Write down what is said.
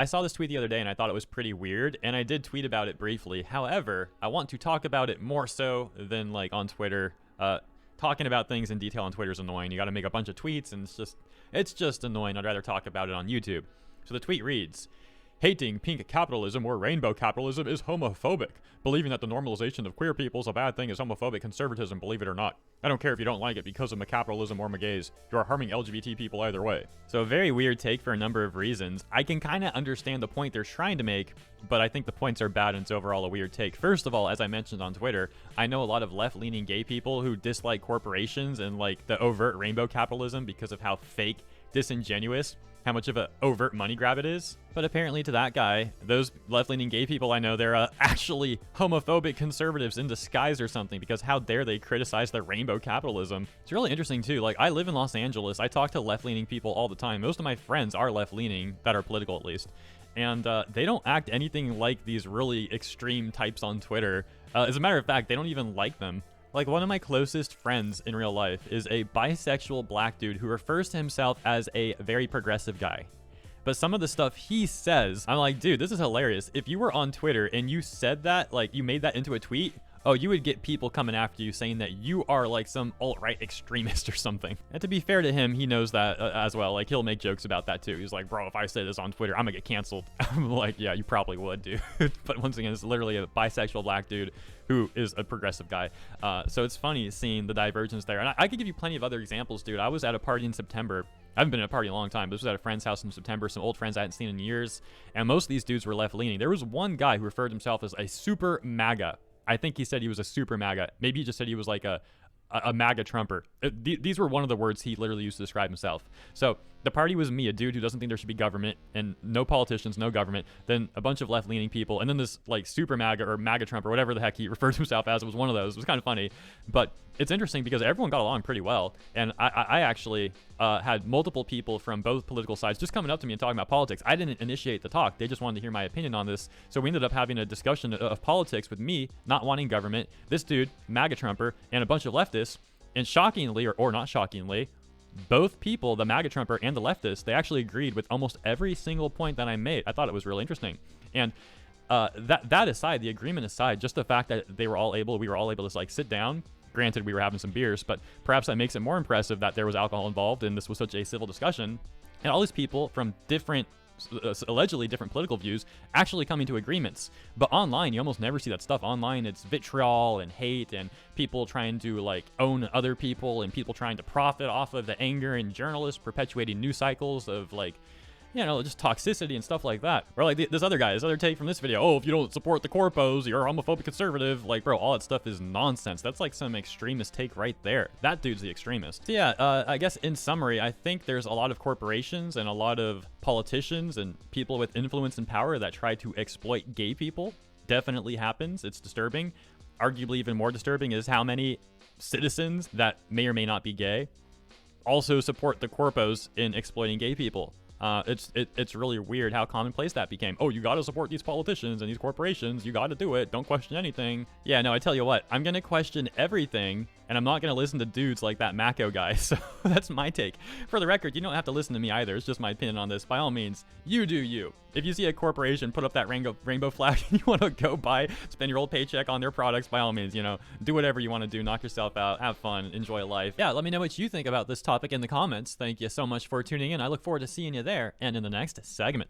I saw this tweet the other day and I thought it was pretty weird, and I did tweet about it briefly. However, I want to talk about it more so than like on Twitter. Talking about things in detail on Twitter is annoying. You got to make a bunch of tweets, and it's just annoying. I'd rather talk about it on YouTube. So the tweet reads: hating pink capitalism or rainbow capitalism is homophobic. Believing that the normalization of queer people is a bad thing is homophobic conservatism, believe it or not. I don't care if you don't like it because of capitalism or gays. You are harming LGBT people either way. So a very weird take for a number of reasons. I can kind of understand the point they're trying to make, but I think the points are bad and it's overall a weird take. First of all, as I mentioned on Twitter, I know a lot of left-leaning gay people who dislike corporations and like the overt rainbow capitalism because of how fake, disingenuous, how much of an overt money grab it is. But apparently to that guy, those left-leaning gay people I know, they're actually homophobic conservatives in disguise or something, because how dare they criticize the rainbow capitalism. It's really interesting too. Like, I live in Los Angeles. I talk to left-leaning people all the time. Most of my friends are left-leaning, that are political at least. And they don't act anything like these really extreme types on Twitter. As a matter of fact, they don't even like them. Like, one of my closest friends in real life is a bisexual black dude who refers to himself as a very progressive guy. But some of the stuff he says, I'm like, dude, this is hilarious. If you were on Twitter and you said that, like, you made that into a tweet, oh, you would get people coming after you saying that you are like some alt-right extremist or something. And to be fair to him, he knows that as well. Like, he'll make jokes about that too. He's like, bro, if I say this on Twitter, I'm gonna get canceled. I'm like, yeah, you probably would, dude. But once again, it's literally a bisexual black dude who is a progressive guy. So it's funny seeing the divergence there. And I could give you plenty of other examples, dude. I was at a party in September. I haven't been at a party in a long time, but this was at a friend's house in September, some old friends I hadn't seen in years, and most of these dudes were left-leaning. There was one guy who referred to himself as a super MAGA. I think he said he was a super MAGA. Maybe he just said he was like a MAGA Trumper. These were one of the words he literally used to describe himself. So the party was me, a dude who doesn't think there should be government, and no politicians, no government, then a bunch of left-leaning people, and then this like super MAGA or MAGA Trump or whatever the heck he referred to himself as. It was one of those. It was kind of funny, but it's interesting because everyone got along pretty well. And I actually had multiple people from both political sides just coming up to me and talking about politics. I didn't initiate the talk. They just wanted to hear my opinion on this. So we ended up having a discussion of politics with me not wanting government, this dude, MAGA Trumper, and a bunch of leftists. And shockingly, or not shockingly, both people, the MAGA Trumper and the leftist, they actually agreed with almost every single point that I made. I thought it was really interesting. And that aside, the agreement aside, just the fact that we were all able to like sit down. Granted, we were having some beers, but perhaps that makes it more impressive that there was alcohol involved and this was such a civil discussion. And all these people from allegedly different political views actually coming to agreements. But online, you almost never see that stuff. Online, it's vitriol and hate and people trying to like own other people and people trying to profit off of the anger, and journalists perpetuating news cycles of like, you know, just toxicity and stuff like that. Or like this other take from this video, oh, if you don't support the corpos, you're a homophobic conservative. Like, bro, all that stuff is nonsense. That's like some extremist take right there. That dude's the extremist. So yeah, I guess in summary, I think there's a lot of corporations and a lot of politicians and people with influence and power that try to exploit gay people. Definitely happens. It's disturbing. Arguably even more disturbing is how many citizens that may or may not be gay also support the corpos in exploiting gay people. It's really weird how commonplace that became. Oh, you gotta support these politicians and these corporations. You gotta do it. Don't question anything. Yeah, no, I tell you what, I'm gonna question everything, and I'm not gonna listen to dudes like that Mako guy. So that's my take. For the record, you don't have to listen to me either. It's just my opinion on this. By all means, you do you. If you see a corporation put up that rainbow flag and you want to go spend your old paycheck on their products, by all means, you know, do whatever you want to do. Knock yourself out. Have fun. Enjoy life. Yeah, let me know what you think about this topic in the comments. Thank you so much for tuning in. I look forward to seeing you there and in the next segment.